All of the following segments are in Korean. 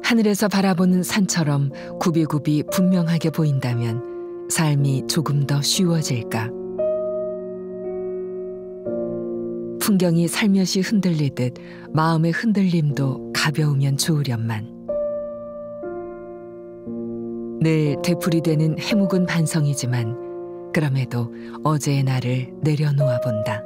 하늘에서 바라보는 산처럼 굽이굽이 분명하게 보인다면 삶이 조금 더 쉬워질까? 풍경이 살며시 흔들리듯 마음의 흔들림도 가벼우면 좋으련만. 늘 되풀이되는 해묵은 반성이지만 그럼에도 어제의 나를 내려놓아 본다.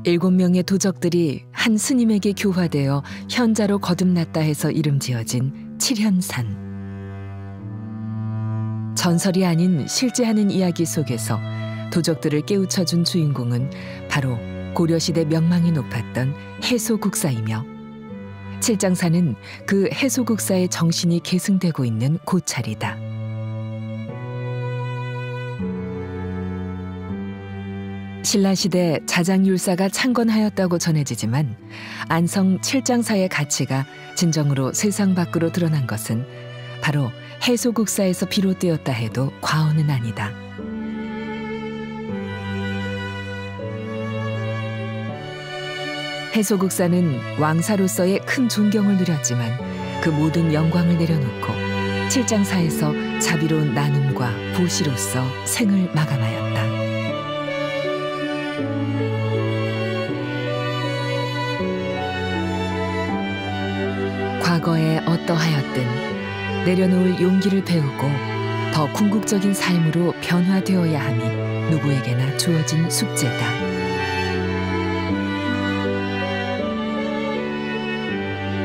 일곱 명의 도적들이 한 스님에게 교화되어 현자로 거듭났다 해서 이름 지어진 칠현산. 전설이 아닌 실제 하는 이야기 속에서 도적들을 깨우쳐준 주인공은 바로 고려시대 명망이 높았던 해소국사이며, 칠장사는 그 해소국사의 정신이 계승되고 있는 고찰이다. 신라시대 자장율사가 창건하였다고 전해지지만 안성 칠장사의 가치가 진정으로 세상 밖으로 드러난 것은 바로 해소국사에서 비롯되었다 해도 과언은 아니다. 해소국사는 왕사로서의 큰 존경을 누렸지만 그 모든 영광을 내려놓고 칠장사에서 자비로운 나눔과 보시로서 생을 마감하였다. 과거에 어떠하였든 내려놓을 용기를 배우고 더 궁극적인 삶으로 변화되어야 함이 누구에게나 주어진 숙제다.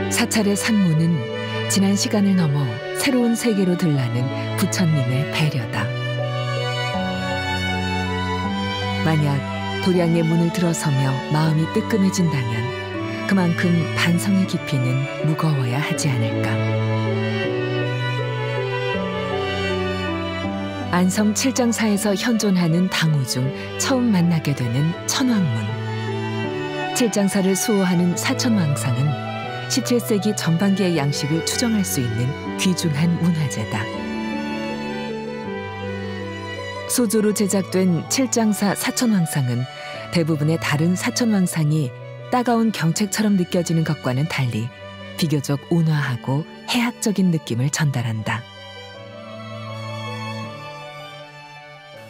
사찰의 산문은 지난 시간을 넘어 새로운 세계로 들라는 부처님의 배려다. 만약 도량의 문을 들어서며 마음이 뜨끔해진다면 그만큼 반성의 깊이는 무거워야 하지 않을까. 안성 칠장사에서 현존하는 당우 중 처음 만나게 되는 천왕문. 칠장사를 수호하는 사천왕상은 17세기 전반기의 양식을 추정할 수 있는 귀중한 문화재다. 소조로 제작된 칠장사 사천왕상은 대부분의 다른 사천왕상이 따가운 경책처럼 느껴지는 것과는 달리 비교적 온화하고 해학적인 느낌을 전달한다.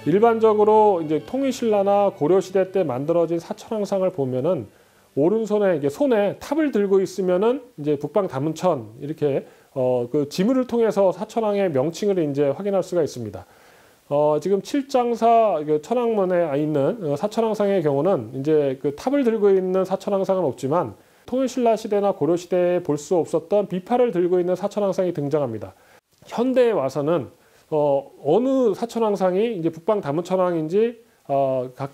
일반적으로 이제 통일신라나 고려시대 때 만들어진 사천왕상을 보면은 오른손에 이게 손에 탑을 들고 있으면은 이제 북방다문천 이렇게 그 지문을 통해서 사천왕의 명칭을 이제 확인할 수가 있습니다. 지금 칠장사 천왕문에 있는 사천왕상의 경우는 이제 그 탑을 들고 있는 사천왕상은 없지만 통일신라 시대나 고려 시대에 볼 수 없었던 비파를 들고 있는 사천왕상이 등장합니다. 현대에 와서는 어느 사천왕상이 이제 북방다문천왕인지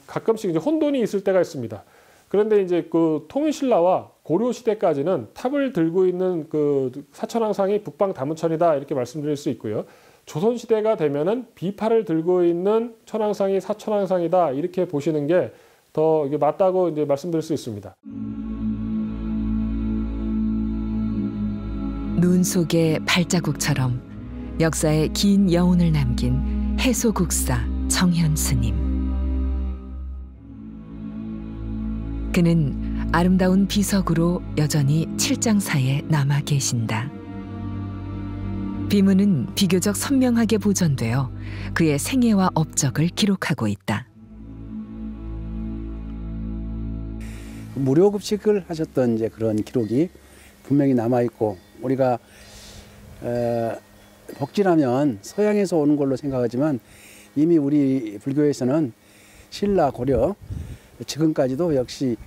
가끔씩 이제 혼돈이 있을 때가 있습니다. 그런데 이제 그 통일신라와 고려 시대까지는 탑을 들고 있는 그 사천왕상이 북방다문천이다 이렇게 말씀드릴 수 있고요. 조선시대가 되면은 비파를 들고 있는 천왕상이 사천왕상이다 이렇게 보시는 게 더 맞다고 이제 말씀드릴 수 있습니다. 눈 속의 발자국처럼 역사에 긴 여운을 남긴 해소국사 정현스님. 그는 아름다운 비석으로 여전히 칠장사에 남아 계신다. 비문은 비교적 선명하게 보존되어 그의 생애와 업적을 기록하고 있다. 무료급식을 하셨던 이제 그런 기록이 분명히 남아 있고, 우리가 복지라면 서양에서 오는 걸로 생각하지만 이미 우리 불교에서는 신라 고려 지금까지도 역시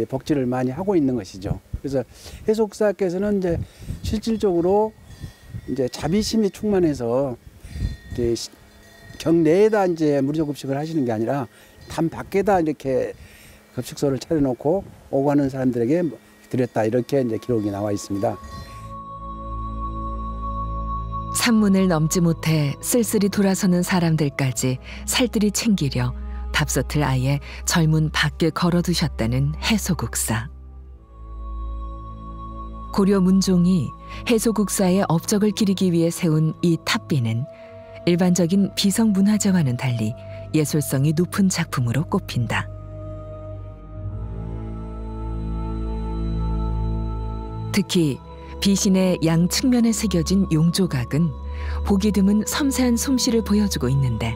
복지를 많이 하고 있는 것이죠. 그래서 해속사께서는 이제 실질적으로 이제 자비심이 충만해서 이제 경내에다 이제 무료급식을 하시는 게 아니라 담 밖에다 이렇게 급식소를 차려놓고 오고 가는 사람들에게 드렸다, 이렇게 이제 기록이 나와 있습니다. 산문을 넘지 못해 쓸쓸히 돌아서는 사람들까지 살뜰히 챙기려 밥솥을 아예 절문 밖에 걸어두셨다는 해소국사. 고려 문종이 해소국사의 업적을 기리기 위해 세운 이 탑비는 일반적인 비성 문화재와는 달리 예술성이 높은 작품으로 꼽힌다. 특히 비신의 양 측면에 새겨진 용조각은 보기 드문 섬세한 솜씨를 보여주고 있는데,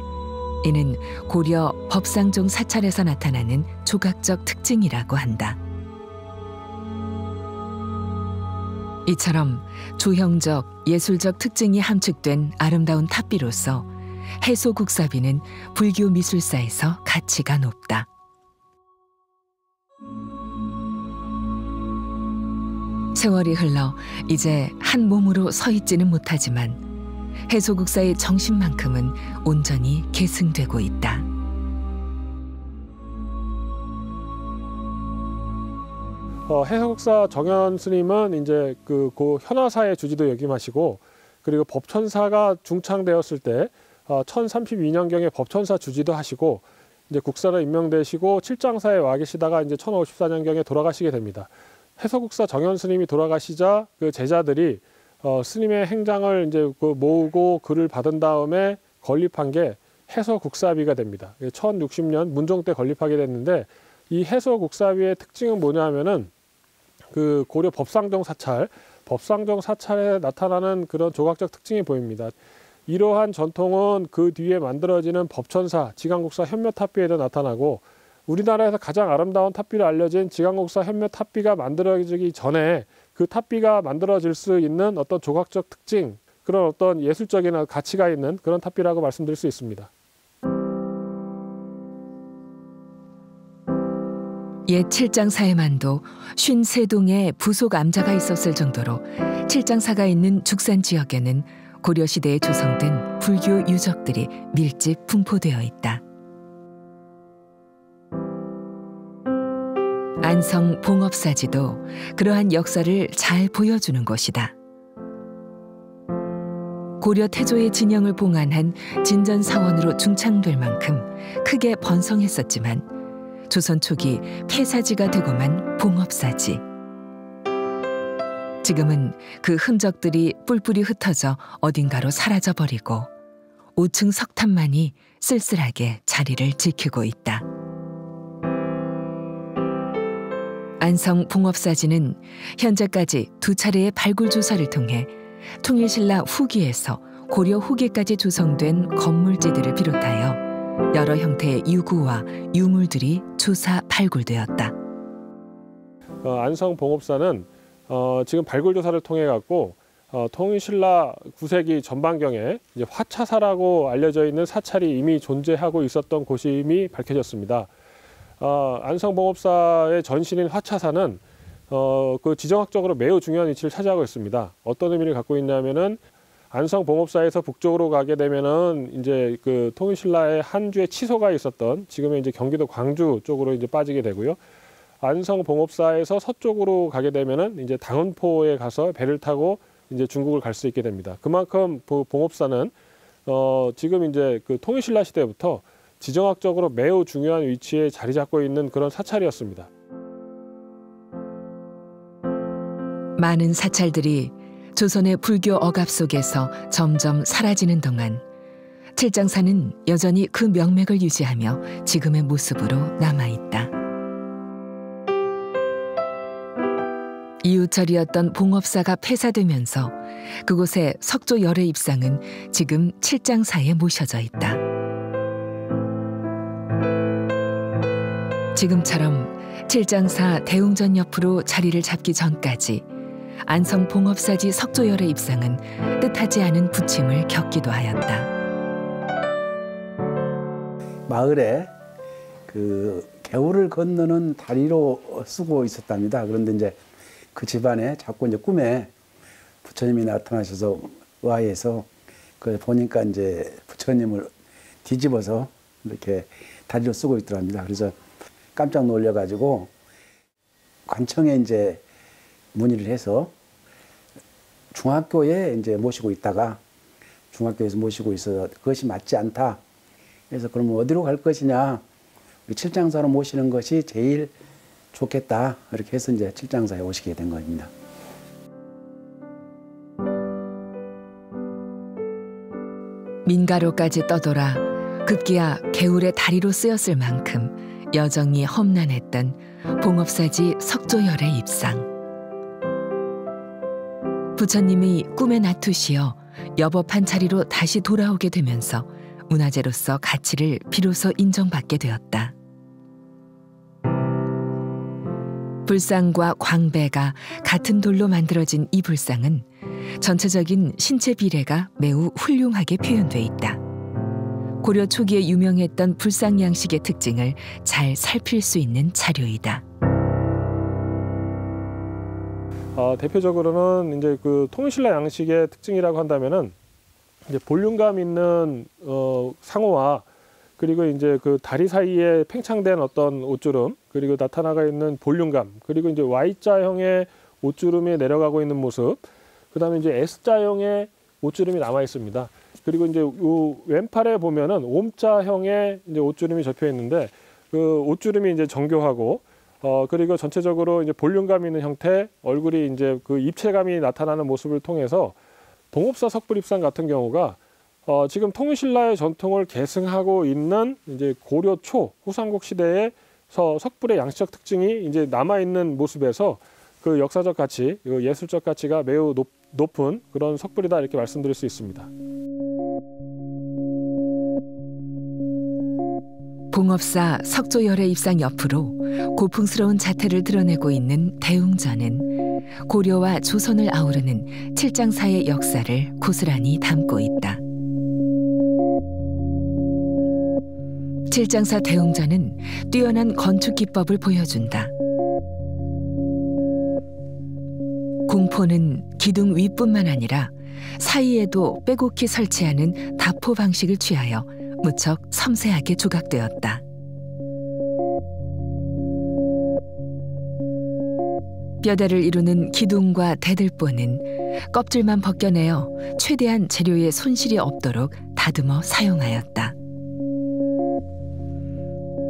이는 고려 법상종 사찰에서 나타나는 조각적 특징이라고 한다. 이처럼 조형적, 예술적 특징이 함축된 아름다운 탑비로서 해소국사비는 불교 미술사에서 가치가 높다. 세월이 흘러 이제 한 몸으로 서 있지는 못하지만 해소국사의 정신만큼은 온전히 계승되고 있다. 해소국사 정현 스님은 이제 고 현화사의 주지도 역임하시고, 그리고 법천사가 중창되었을 때 1032년경에 법천사 주지도 하시고, 이제 국사로 임명되시고 칠장사에 와 계시다가 이제 1054년경에 돌아가시게 됩니다. 해소국사 정현 스님이 돌아가시자 그 제자들이 스님의 행장을 이제 모으고 글을 받은 다음에 건립한 게 해소국사비가 됩니다. 1060년 문종 때 건립하게 됐는데, 이 해소국사비의 특징은 뭐냐면은 그 고려 법상종 사찰에 나타나는 그런 조각적 특징이 보입니다. 이러한 전통은 그 뒤에 만들어지는 법천사, 지강국사 현묘탑비에도 나타나고, 우리나라에서 가장 아름다운 탑비로 알려진 지강국사 현묘탑비가 만들어지기 전에 그 탑비가 만들어질 수 있는 어떤 조각적 특징, 그런 어떤 예술적인 가치가 있는 그런 탑비라고 말씀드릴 수 있습니다. 옛 칠장사에만도 53동의 부속 암자가 있었을 정도로 칠장사가 있는 죽산 지역에는 고려시대에 조성된 불교 유적들이 밀집 분포되어 있다. 안성 봉업사지도 그러한 역사를 잘 보여주는 곳이다. 고려 태조의 진영을 봉안한 진전사원으로 중창될 만큼 크게 번성했었지만 조선 초기 폐사지가 되고만 봉업사지. 지금은 그 흔적들이 뿔뿔이 흩어져 어딘가로 사라져버리고 5층 석탑만이 쓸쓸하게 자리를 지키고 있다. 안성 봉업사지는 현재까지 2차례의 발굴 조사를 통해 통일신라 후기에서 고려 후기까지 조성된 건물지들을 비롯하여 여러 형태의 유구와 유물들이 조사 발굴되었다. 안성 봉업사는 지금 발굴 조사를 통해 갖고 통일신라 9세기 전반경에 이제 화차사라고 알려져 있는 사찰이 이미 존재하고 있었던 곳임이 밝혀졌습니다. 안성 봉업사의 전신인 화차사는 그 지정학적으로 매우 중요한 위치를 차지하고 있습니다. 어떤 의미를 갖고 있냐면은 안성 봉업사에서 북쪽으로 가게 되면은 이제 그 통일신라의 한 주의 치소가 있었던 지금의 이제 경기도 광주 쪽으로 이제 빠지게 되고요. 안성 봉업사에서 서쪽으로 가게 되면은 이제 당운포에 가서 배를 타고 이제 중국을 갈 수 있게 됩니다. 그만큼 봉업사는 지금 이제 그 통일신라 시대부터 지정학적으로 매우 중요한 위치에 자리 잡고 있는 그런 사찰이었습니다. 많은 사찰들이 조선의 불교 억압 속에서 점점 사라지는 동안 칠장사는 여전히 그 명맥을 유지하며 지금의 모습으로 남아있다. 이웃절이었던 봉업사가 폐사되면서 그곳의 석조 열의 입상은 지금 칠장사에 모셔져 있다. 지금처럼 칠장사 대웅전 옆으로 자리를 잡기 전까지 안성 봉업사지 석조열의 입상은 뜻하지 않은 부침을 겪기도 하였다. 마을에 그 개울을 건너는 다리로 쓰고 있었답니다. 그런데 이제 그 집안에 자꾸 이제 꿈에 부처님이 나타나셔서 의아해서 그 보니까 이제 부처님을 뒤집어서 이렇게 다리로 쓰고 있더랍니다. 그래서 깜짝 놀려가지고 관청에 이제 문의를 해서 중학교에 이제 모시고 있다가 중학교에서 모시고 있어서 그것이 맞지 않다. 그래서 그러면 어디로 갈 것이냐? 우리 칠장사로 모시는 것이 제일 좋겠다. 이렇게 해서 이제 칠장사에 오시게 된 겁니다. 민가로까지 떠돌아 급기야 개울의 다리로 쓰였을 만큼 여정이 험난했던 봉업사지 석조열의 입상. 부처님이 꿈에 나투시어 여법한 자리로 다시 돌아오게 되면서 문화재로서 가치를 비로소 인정받게 되었다. 불상과 광배가 같은 돌로 만들어진 이 불상은 전체적인 신체 비례가 매우 훌륭하게 표현돼 있다. 고려 초기에 유명했던 불상 양식의 특징을 잘 살필 수 있는 자료이다. 대표적으로는 이제 그 통일신라 양식의 특징이라고 한다면은 이제 볼륨감 있는 상호와 그리고 이제 그 다리 사이에 팽창된 어떤 옷주름, 그리고 나타나가 있는 볼륨감, 그리고 이제 Y자형의 옷주름이 내려가고 있는 모습, 그다음에 이제 S자형의 옷주름이 남아 있습니다. 그리고 이제 요 왼팔에 보면은 옴자형의 이제 옷주름이 접혀 있는데 그 옷주름이 이제 정교하고 그리고 전체적으로 이제 볼륨감 있는 형태, 얼굴이 이제 그 입체감이 나타나는 모습을 통해서 봉업사 석불입상 같은 경우가 지금 통일신라의 전통을 계승하고 있는 이제 고려 초 후삼국 시대에서 석불의 양식적 특징이 이제 남아 있는 모습에서 그 역사적 가치, 그 예술적 가치가 매우 높은 그런 석불이다 이렇게 말씀드릴 수 있습니다. 봉업사 석조열의 입상 옆으로 고풍스러운 자태를 드러내고 있는 대웅전은 고려와 조선을 아우르는 칠장사의 역사를 고스란히 담고 있다. 칠장사 대웅전은 뛰어난 건축 기법을 보여준다. 공포는 기둥 위뿐만 아니라 사이에도 빼곡히 설치하는 다포 방식을 취하여 무척 섬세하게 조각되었다. 뼈대를 이루는 기둥과 대들보는 껍질만 벗겨내어 최대한 재료에 손실이 없도록 다듬어 사용하였다.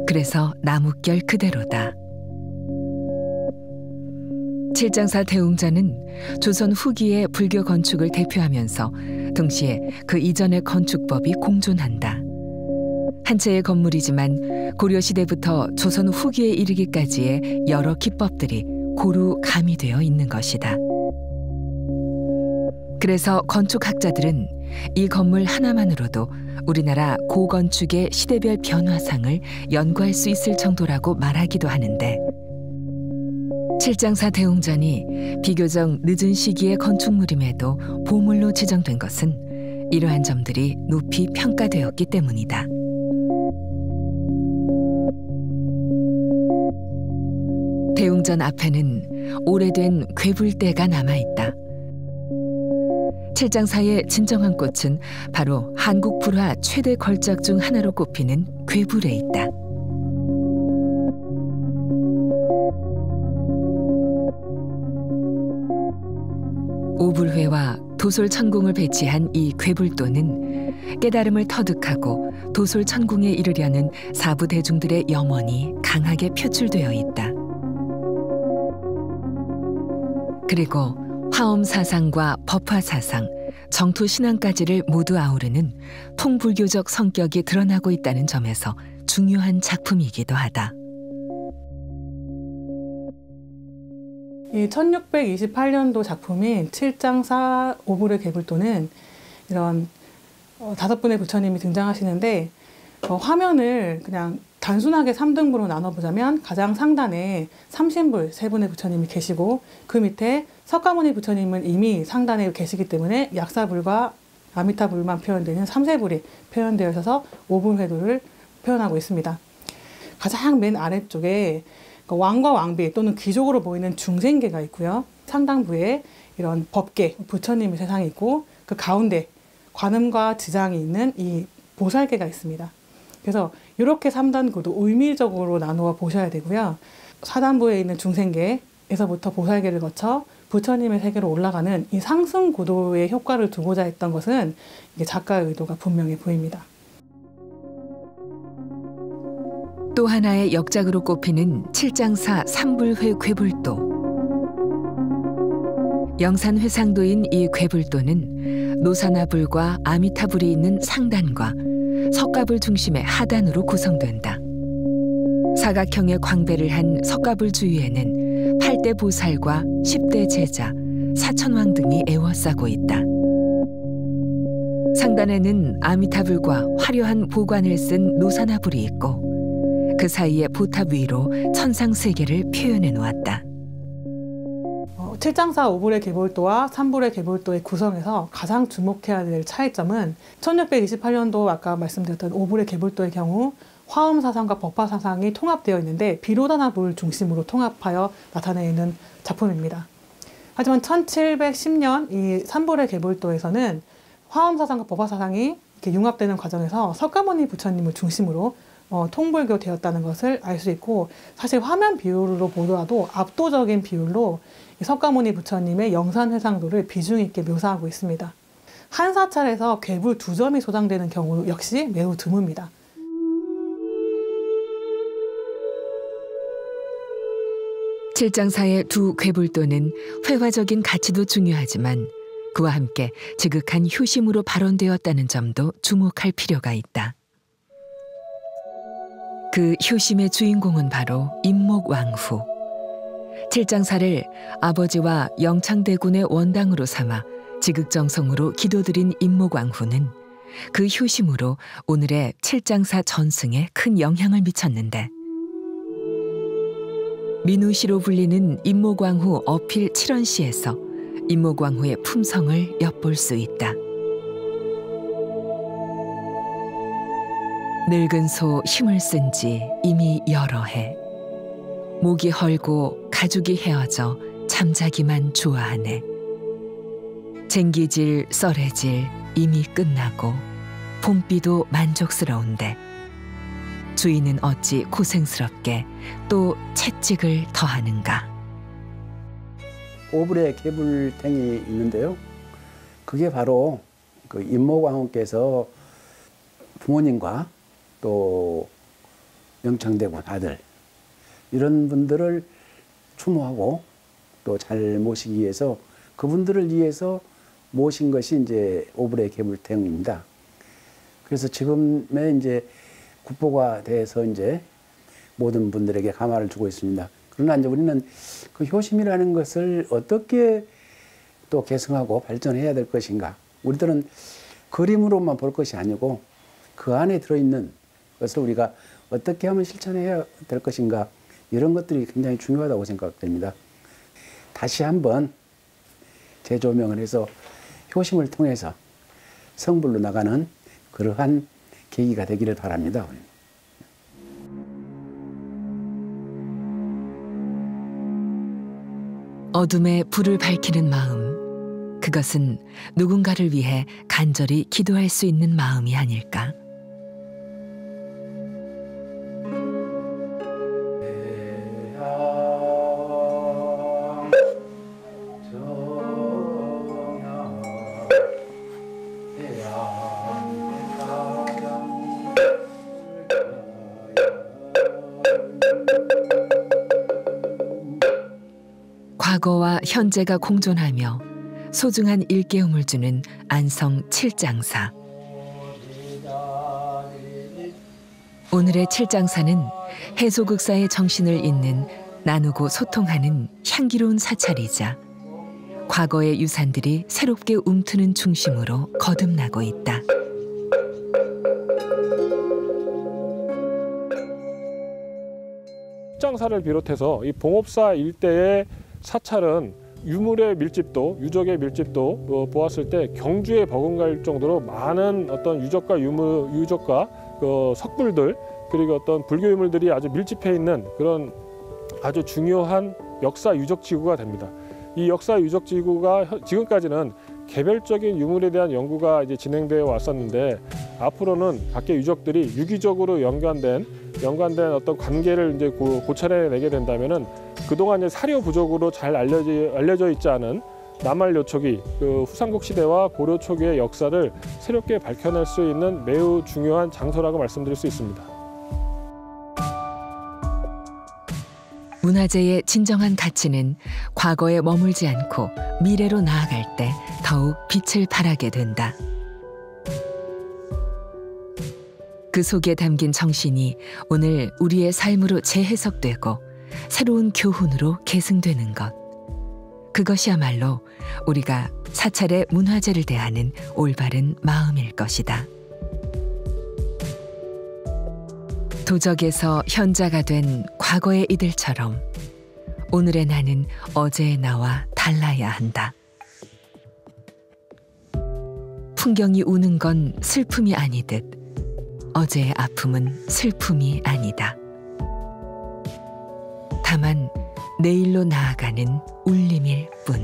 그래서 나뭇결 그대로다. 칠장사 대웅전은 조선 후기의 불교 건축을 대표하면서 동시에 그 이전의 건축법이 공존한다. 한 채의 건물이지만 고려시대부터 조선 후기에 이르기까지의 여러 기법들이 고루 가미되어 있는 것이다. 그래서 건축학자들은 이 건물 하나만으로도 우리나라 고건축의 시대별 변화상을 연구할 수 있을 정도라고 말하기도 하는데, 칠장사 대웅전이 비교적 늦은 시기의 건축물임에도 보물로 지정된 것은 이러한 점들이 높이 평가되었기 때문이다. 대웅전 앞에는 오래된 궤불대가 남아있다. 칠장사의 진정한 꽃은 바로 한국 불화 최대 걸작 중 하나로 꼽히는 궤불에 있다. 오불회와 도솔천궁을 배치한 이 궤불도는 깨달음을 터득하고 도솔천궁에 이르려는 사부 대중들의 염원이 강하게 표출되어 있다. 그리고 화엄사상과 법화사상, 정토신앙까지를 모두 아우르는 통불교적 성격이 드러나고 있다는 점에서 중요한 작품이기도 하다. 이 1628년도 작품인 칠장사 오불의 궤불도는 이런 5분의 부처님이 등장하시는데, 화면을 그냥 단순하게 3등분으로 나눠보자면 가장 상단에 삼신불 3분의 부처님이 계시고, 그 밑에 석가모니 부처님은 이미 상단에 계시기 때문에 약사불과 아미타불만 표현되는 삼세불이 표현되어 있어서 오불회도를 표현하고 있습니다. 가장 맨 아래쪽에 왕과 왕비 또는 귀족으로 보이는 중생계가 있고요. 상당부에 이런 법계, 부처님의 세상이 있고, 그 가운데 관음과 지장이 있는 이 보살계가 있습니다. 그래서 이렇게 3단 구도 의미적으로 나누어 보셔야 되고요. 4단부에 있는 중생계에서부터 보살계를 거쳐 부처님의 세계로 올라가는 이 상승 구도의 효과를 두고자 했던 것은 이게 작가의 의도가 분명히 보입니다. 또 하나의 역작으로 꼽히는 칠장사 삼불회 궤불도. 영산회상도인 이 궤불도는 노사나불과 아미타불이 있는 상단과 석가불 중심의 하단으로 구성된다. 사각형의 광배를 한 석가불 주위에는 8대 보살과 10대 제자, 사천왕 등이 에워싸고 있다. 상단에는 아미타불과 화려한 보관을 쓴 노사나불이 있고 그 사이에 보탑 위로 천상 세계를 표현해 놓았다. 칠장사 5불의 계볼도와 3불의 계볼도의 구성에서 가장 주목해야 될 차이점은 1628년도 아까 말씀드렸던 5불의 계볼도의 경우 화엄사상과 법화사상이 통합되어 있는데 비로다나불 중심으로 통합하여 나타내는 작품입니다. 하지만 1710년 이 3불의 계볼도에서는 화엄사상과 법화사상이 이렇게 융합되는 과정에서 석가모니 부처님을 중심으로 통불교 되었다는 것을 알 수 있고, 사실 화면 비율로 보더라도 압도적인 비율로 이 석가모니 부처님의 영산회상도를 비중 있게 묘사하고 있습니다. 한 사찰에서 괴불 2점이 소장되는 경우 역시 매우 드뭅니다. 칠장사의 두 괴불도는 회화적인 가치도 중요하지만 그와 함께 지극한 효심으로 발원되었다는 점도 주목할 필요가 있다. 그 효심의 주인공은 바로 임목왕후. 칠장사를 아버지와 영창대군의 원당으로 삼아 지극정성으로 기도드린 임목왕후는 그 효심으로 오늘의 칠장사 전승에 큰 영향을 미쳤는데, 민우시로 불리는 임목왕후 어필 7원시에서 임목왕후의 품성을 엿볼 수 있다. 늙은 소 힘을 쓴 지 이미 여러 해. 목이 헐고 가죽이 헤어져 잠자기만 좋아하네. 쟁기질 썰해질 이미 끝나고 봄비도 만족스러운데 주인은 어찌 고생스럽게 또 채찍을 더하는가. 5불의 계불탱이 있는데요. 그게 바로 그 임목왕후께서 부모님과 또 영창대군 아들 이런 분들을 추모하고 또 잘 모시기 위해서 그분들을 위해서 모신 것이 이제 5불의 계불탱입니다. 그래서 지금의 이제 국보가 돼서 이제 모든 분들에게 감화를 주고 있습니다. 그러나 이제 우리는 그 효심이라는 것을 어떻게 또 계승하고 발전해야 될 것인가. 우리들은 그림으로만 볼 것이 아니고 그 안에 들어있는 것을 우리가 어떻게 하면 실천해야 될 것인가. 이런 것들이 굉장히 중요하다고 생각됩니다. 다시 한번 재조명을 해서 효심을 통해서 성불로 나가는 그러한 계기가 되기를 바랍니다. 어둠에 불을 밝히는 마음, 그것은 누군가를 위해 간절히 기도할 수 있는 마음이 아닐까. 과거와 현재가 공존하며 소중한 일깨움을 주는 안성 칠장사. 오늘의 칠장사는 해소극사의 정신을 잇는 나누고 소통하는 향기로운 사찰이자 과거의 유산들이 새롭게 움트는 중심으로 거듭나고 있다. 칠장사를 비롯해서 이 봉업사 일대의 사찰은 유물의 밀집도, 유적의 밀집도 보았을 때 경주에 버금갈 정도로 많은 어떤 유적과 석불들, 그리고 어떤 불교 유물들이 아주 밀집해 있는 그런 아주 중요한 역사 유적 지구가 됩니다. 이 역사 유적 지구가 지금까지는 개별적인 유물에 대한 연구가 이제 진행되어 왔었는데, 앞으로는 각계 유적들이 유기적으로 연관된 어떤 관계를 이제 고찰해내게 된다면은 그동안 이제 사료 부족으로 잘 알려져 있지 않은 남할 요초기, 그 후삼국 시대와 고려 초기의 역사를 새롭게 밝혀낼 수 있는 매우 중요한 장소라고 말씀드릴 수 있습니다. 문화재의 진정한 가치는 과거에 머물지 않고 미래로 나아갈 때 더욱 더욱 빛을 발하게 된다. 그 속에 담긴 정신이 오늘 우리의 삶으로 재해석되고 새로운 교훈으로 계승되는 것. 그것이야말로 우리가 사찰의 문화재를 대하는 올바른 마음일 것이다. 도적에서 현자가 된 과거의 이들처럼 오늘의 나는 어제의 나와 달라야 한다. 풍경이 우는 건 슬픔이 아니듯 어제의 아픔은 슬픔이 아니다. 다만 내일로 나아가는 울림일 뿐.